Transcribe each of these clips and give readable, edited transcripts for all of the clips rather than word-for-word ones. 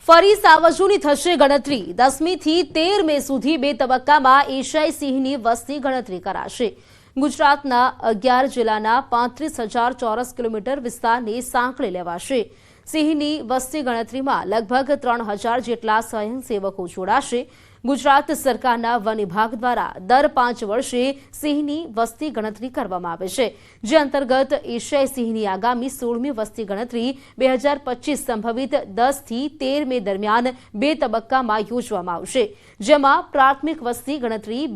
ફરી સાવજોની થશે ગણતરી 10મી થી 13 મે સુધી બે તબક્કામાં એશિયાઈ સિંહની વસ્તી ગણતરી કરાશે। ગુજરાતના 11 જિલ્લાના 35,000 ચોરસ કિલોમીટર વિસ્તારને સાંકળે લેવાશે। સિંહની વસ્તી ગણતરીમાં લગભગ 3,000 જેટલા સ્વયંસેવકો જોડાશે। ગુજરાત સરકારના વન વિભાગ દ્વારા દર 5 વર્ષે સિંહની વસ્તી ગણતરી કરવામાં આવે છે, જે અંતર્ગત એશિયાઈ સિંહની આગામી 16મી વસ્તી ગણતરી 2025 સંભવિત 10 થી 13 મે દરમિયાન બે તબક્કામાં યોજવામાં આવશે, જેમાં પ્રાથમિક વસ્તી ગણતરી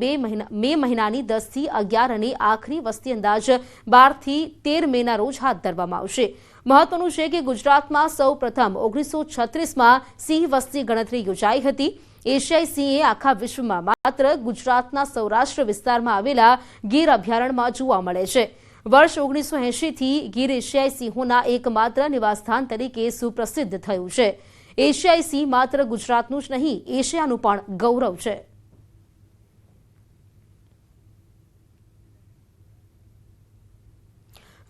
મે મહિનાની 10 થી 11 અને આખરી વસ્તી અંદાજ 12 થી 13 મેના રોજ હાથ ધરવામાં આવશે। મહત્વનું છે કે ગુજરાતમાં સૌપ્રથમ 1936માં સિંહ વસ્તી ગણતરી યોજાઈ હતી। એશિયાઈ સિંહે આખા વિશ્વમાં માત્ર ગુજરાતના સૌરાષ્ટ્ર વિસ્તારમાં આવેલા ગીર અભયારણ્યમાં જોવા મળે છે। વર્ષ 1980થી ગીર એશિયાઈ સિંહોના એકમાત્ર નિવાસસ્થાન તરીકે સુપ્રસિદ્ધ થયું છે। એશિયાઈ સિંહ માત્ર ગુજરાતનું જ નહીં, એશિયાનું પણ ગૌરવ છે।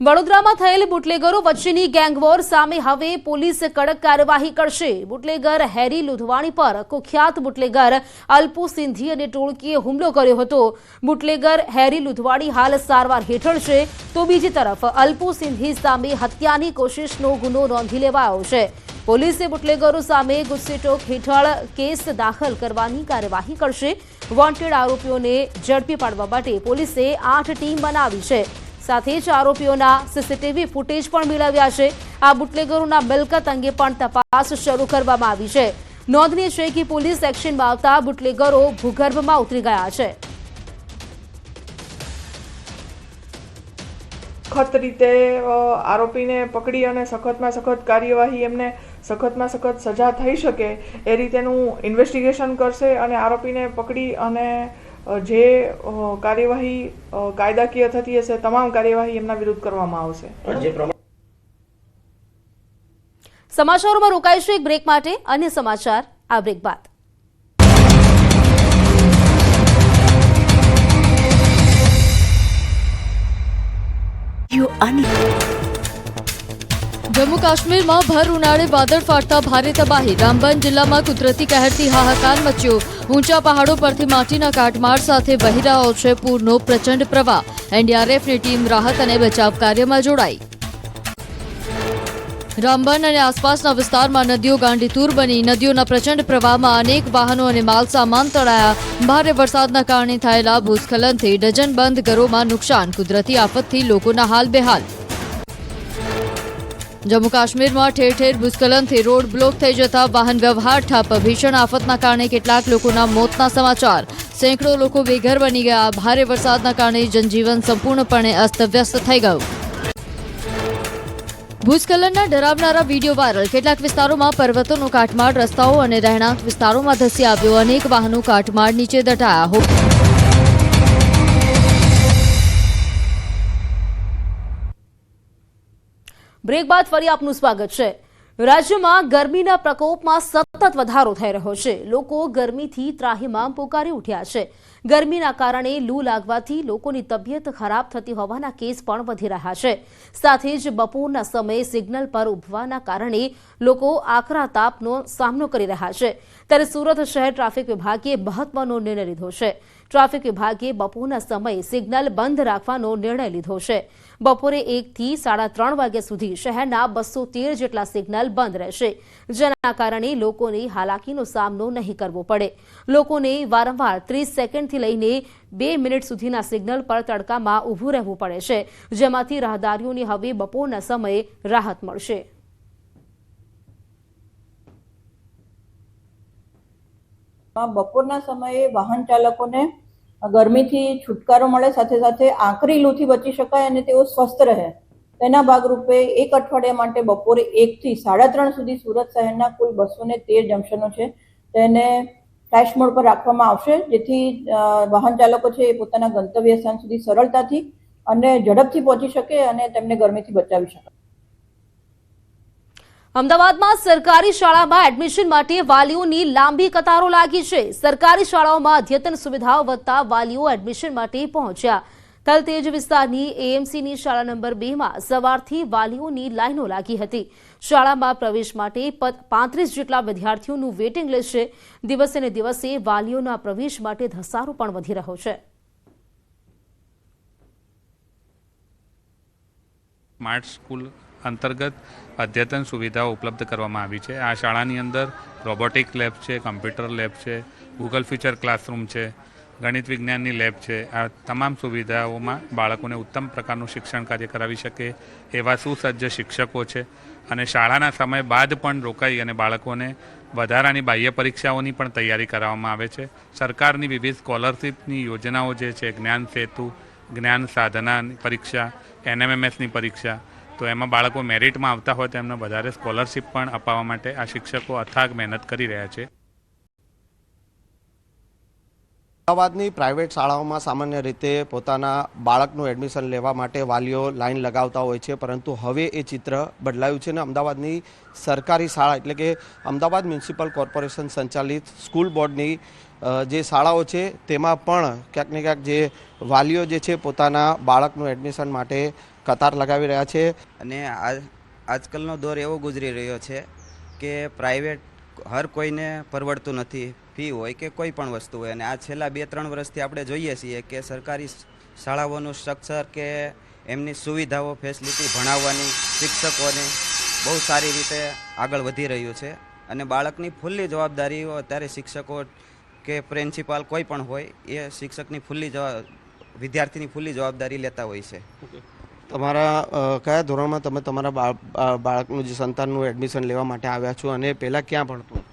વડોદરામાં થયેલ બુટલેગરો વચ્ચેની ગેંગવોર સામે હવે પોલીસ કડક કાર્યવાહી કરશે। બુટલેગર હેરી લુધવાણી પર કુખ્યાત બુટલેગર અલ્પુ સિંધી અને ટોળકીએ હુમલો કર્યો હતો। બુટલેગર હેરી લુધવાણી હાલ સારવાર હેઠળ છે, તો બીજી તરફ અલ્પુ સિંધી સામે હત્યાની કોશિશનો ગુનો નોંધી લેવાયો છે। પોલીસે બુટલેગરો સામે ગુસ્સેટોક હેઠળ કેસ દાખલ કરવાની કાર્યવાહી કરશે। વોન્ટેડ આરોપીઓને ઝડપી પાડવા માટે પોલીસે 8 ટીમ બનાવી છે। સાથે જ આરોપીઓના સીસીટીવી ફૂટેજ પણ મેળવ્યા છે। આ બુટલેગરોના મિલકત અંગે પણ તપાસ શરૂ કરવામાં આવી છે। નોંધનીય છે કે પોલીસ એક્શનમાં આવતા બુટલેગરો ભૂગર્ભમાં ઉતરી ગયા છે। સખત રીતે આરોપીને પકડી અને સખતમાં સખત કાર્યવાહી એમને સખતમાં સખત સજા થઈ શકે એ રીતેનું ઇન્વેસ્ટિગેશન કરશે અને આરોપીને પકડી અને જે કાર્યવાહી કાયદાકીય થતી હશે તમામ કાર્યવાહી એમના વિરુદ્ધ કરવામાં આવશે। સમાચારોમાં રોકાઈશું એક બ્રેક માટે। અન્ય સમાચાર આ બ્રેક બાદ। जम्मू काश्मीर में भर उनाळे वादळ फाटता भारे तबाही। रामबन जिल्ला में कुदरती कहरथी हाहाकार मच्यो। ऊंचा पहाड़ों परथी माटीना काटमाळ साथे वही रह्यो छे पूरनो प्रचंड प्रवाह। एनडीआरएफनी टीम राहत अने बचाव कार्य में जोड़ाई। रामबन और आसपासना विस्तारमां नदीओ गांडीतूर बनी। नदीओना प्रचंड प्रवाहमां अनेक वाहनों और मालसामान तळाया। भारे वरसादना कारणे थयेला भूस्खलनथी डजनबंध घरोमां नुकसान। कुदरती आफतथी लोकोना हाल बेहाल। जम्मू काश्मीर में ठेर ठेर भूस्खलन थी रोड ब्लॉक थई जता वाहन व्यवहार ठप। भीषण आफतना कारणे केटलाक लोकोना मौतना समाचार। सैकड़ों लोको बेघर बनी गया। भारे वरसादना कारणे जनजीवन संपूर्णपणे अस्तव्यस्त थई गयुं। भूस्खलनना डरावनारा वीडियो वायरल। केटलाक विस्तारोमां पर्वतोनो काटमाळ रસ્તાઓ અને રહેણાંક વિસ્તારોમાં ધસી આવ્યો। અનેક વાહનો કાટમાળ નીચે દટાયા। બ્રેક બાદ ફરી આપનું સ્વાગત છે। રાજ્યમાં ગરમીના પ્રકોપમાં સતત વધારો થઈ રહ્યો છે। લોકો ગરમીથી ત્રાહિમામ પોકારી ઉઠ્યા છે। ગરમીના કારણે લૂ લાગવાથી લોકોની તબિયત ખરાબ થતી હોવાના કેસ પણ વધી રહ્યા છે। સાથે જ બપોરના સમયે સિગ્નલ પર ઊભવાના કારણે લોકો આકરા તાપનો સામનો કરી રહ્યા છે। ત્યારે સુરત શહેર ટ્રાફિક વિભાગે મહત્વનો નિર્ણય લીધો છે। ટ્રાફિક વિભાગે બપોરના સમયે સિગ્નલ બંધ રાખવાનો નિર્ણય લીધો છે। બપોરે 1 થી 3:30 વાગ્યા સુધી શહેરના 213 જેટલા સિગ્નલ બંધ રહેશે, જેના કારણે લોકોને હાલાકીનો સામનો નહીં કરવો પડે। લોકોને વારંવાર 30 સેકન્ડથી લઈને 2 મિનિટ સુધીના સિગ્નલ પર તડકામાં ઊભું રહેવું પડે છે, જેમાંથી રાહદારીઓને હવે બપોરના સમયે રાહત મળશે। બપોરના સમયે વાહન ચાલકોને ગરમીથી છુટકારો મળે, સાથે સાથે આકરી લૂથી બચી શકાય અને તેઓ સ્વસ્થ રહે, તેના ભાગરૂપે એક અઠવાડિયા માટે બપોરે 1 થી 3:30 સુધી સુરત શહેરના કુલ 213 જંકશનો છે તેને ફ્લેશ મોડ પર રાખવામાં આવશે, જેથી વાહન ચાલકો છે એ પોતાના ગંતવ્ય સ્થાન સુધી સરળતાથી અને ઝડપથી પહોંચી શકે અને તેમને ગરમીથી બચાવી શકે। અમદાવાદમાં સરકારી શાળામાં એડમિશન માટે વાલીઓની લાંબી કતારો લાગી છે। સરકારી શાળાઓમાં અદ્યતન સુવિધાઓ વધતા વાલીઓ એડમિશન માટે પહોંચ્યા। તલતેજ વિસ્તારની એએમસીની શાળા નંબર 2 માં સવારથી વાલીઓની લાઈનો લાગી હતી। શાળામાં પ્રવેશ માટે 35 જેટલા વિદ્યાર્થીઓનું વેઇટિંગ લિસ્ટ છે. દિવસે ને દિવસે વાલીઓના પ્રવેશ માટે ધસારો પણ વધી રહ્યો છે. સ્માર્ટ સ્કૂલ અંતર્ગત અદ્યતન સુવિધાઓ ઉપલબ્ધ કરવામાં આવી છે. આ શાળાની અંદર રોબોટિક લેબ છે, કમ્પ્યુટર લેબ છે, ગૂગલ ફીચર ક્લાસરૂમ છે, ગણિત વિજ્ઞાનની લેબ છે. આ તમામ સુવિધાઓમાં બાળકોને ઉત્તમ પ્રકારનું શિક્ષણ કાર્ય કરાવી શકે એવા સુસજ્જ શિક્ષકો છે અને શાળાના સમય બાદ પણ રોકાઈ અને બાળકોને વધારાની બાહ્ય પરીક્ષાઓની પણ તૈયારી કરાવવામાં આવે છે. સરકારની વિવિધ સ્કોલરશીપની યોજનાઓ જે છે, જ્ઞાન સેતુ, જ્ઞાન સાધનાની પરીક્ષા, NMMSની પરીક્ષા, તો એમાં બાળકો મેરિટમાં આવતા હોય તો એમને વધારે સ્કોલરશીપ પણ અપાવવા માટે આ શિક્ષકો અથાગ મહેનત કરી રહ્યા છે. અમદાવાદની પ્રાઇવેટ શાળાઓમાં સામાન્ય રીતે પોતાના બાળકનું એડમિશન લેવા માટે વાલીઓ લાઈન લગાવતા હોય છે, પરંતુ હવે એ ચિત્ર બદલાયું છે અને અમદાવાદની સરકારી શાળા એટલે કે અમદાવાદ મ્યુનિસિપલ કોર્પોરેશન સંચાલિત સ્કૂલ બોર્ડની જે શાળાઓ છે તેમાં પણ ક્યાંક ને ક્યાંક જે વાલીઓ જે છે પોતાના બાળકનું એડમિશન માટે કતાર લગાવી રહ્યા છે. અને આજકાલનો દોર એવો ગુજરી રહ્યો છે કે પ્રાઇવેટ હર કોઈને પરવડતું નથી, ફી હોય કે કોઈ પણ વસ્તુ હોય. અને આ છેલ્લા 2-3 વર્ષથી આપણે જોઈએ છીએ કે સરકારી શાળાઓનું સ્ટ્રક્ચર કે એમની સુવિધાઓ, ફેસિલિટી, ભણાવવાની, શિક્ષકોને બહુ સારી રીતે આગળ વધી રહ્યું છે અને બાળકની ફૂલ્લી જવાબદારીઓ અત્યારે શિક્ષકો કે પ્રિન્સિપાલ કોઈ પણ હોય એ શિક્ષકની વિદ્યાર્થીની ફૂલ્લી જવાબદારી લેતા હોય છે. તમારા કયા ધોરણમાં તમે તમારા બાળકનું જે સંતાનનું એડમિશન લેવા માટે આવ્યા છો અને પહેલાં ક્યાં ભણતું?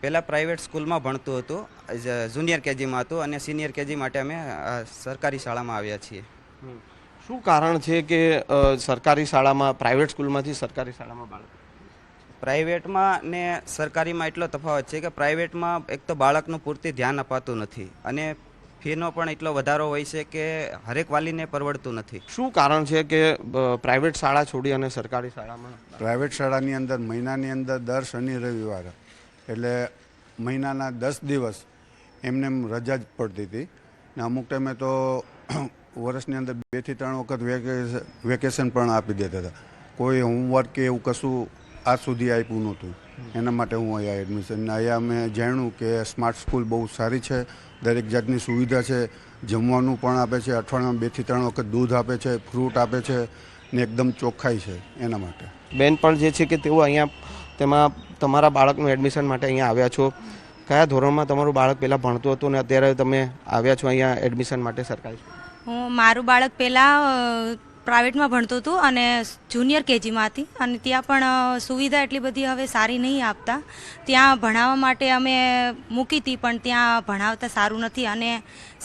પહેલાં પ્રાઇવેટ સ્કૂલમાં ભણતું હતું, જુનિયર કેજીમાં હતું અને સિનિયર કેજી માટે અમે સરકારી શાળામાં આવ્યા છીએ. શું કારણ છે કે સરકારી શાળામાં પ્રાઇવેટ સ્કૂલમાંથી સરકારી શાળામાં બાળક? પ્રાઇવેટમાં ને સરકારીમાં એટલો તફાવત છે કે પ્રાઇવેટમાં એક તો બાળકનું પૂરતી ધ્યાન અપાતું નથી અને ફીનો પણ એટલો વધારો હોય છે કે હરેક વાલીને પરવડતું નથી. શું કારણ છે કે પ્રાઇવેટ શાળા છોડી અને સરકારી શાળામાં? પ્રાઇવેટ શાળાની અંદર મહિનાની અંદર દર શનિ રવિવાર એટલે મહિનાના 10 દિવસ એમને રજા જ પડતી હતી ને અમુક ટાઈમે તો વર્ષની અંદર 2 થી 3 વખત વેકેશન પણ આપી દેતા હતા. કોઈ હોમવર્ક કે એવું કશું આજ સુધી આપ્યું નહોતું. એના માટે હું અહીંયા એડમિશન અહીંયા મેં જાણ્યું કે સ્માર્ટ સ્કૂલ બહુ સારી છે, દરેક જાતની સુવિધા છે, જમવાનું પણ આપે છે, અઠવાડિયામાં 2 થી 3 વખત દૂધ આપે છે, ફ્રૂટ આપે છે ને એકદમ ચોખ્ખાઈ છે. એના માટે બેન પણ જે છે કે તેઓ અહીંયા તેમાં તમારા બાળકનું એડમિશન માટે અહીંયા આવ્યા છો. કયા ધોરણમાં તમારું બાળક પહેલાં ભણતું હતું ને અત્યારે તમે આવ્યા છો અહીંયા એડમિશન માટે સરકારી? મારું બાળક પહેલાં પ્રાઇવેટમાં ભણતું હતું અને જુનિયર કેજીમાં હતી અને ત્યાં પણ સુવિધા એટલી બધી હવે સારી નહીં આપતા. ત્યાં ભણાવવા માટે અમે મૂકી હતી પણ ત્યાં ભણાવતા સારું નથી અને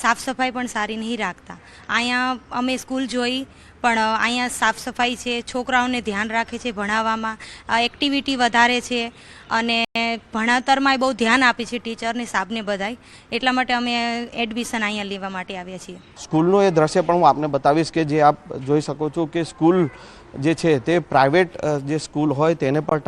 સાફ સફાઈ પણ સારી નહીં રાખતા. અહીંયા અમે સ્કૂલ જોઈ પણ અહીંયા સાફ સફાઈ છે, છોકરાઓને ધ્યાન રાખે છે, ભણાવવામાં એક્ટિવિટી વધારે છે અને ભણતરમાં બહુ ધ્યાન આપે છે ટીચર ને સાહેબને બધાય. એટલા માટે અમે એડમિશન અહીંયા લેવા માટે આવ્યા છીએ. સ્કૂલનું એ દ્રશ્ય પણ હું આપને બતાવીશ કે જે આપ જોઈ શકો છો કે સ્કૂલ જે છે તે પ્રાઇવેટ જે સ્કૂલ હોય તેને પણ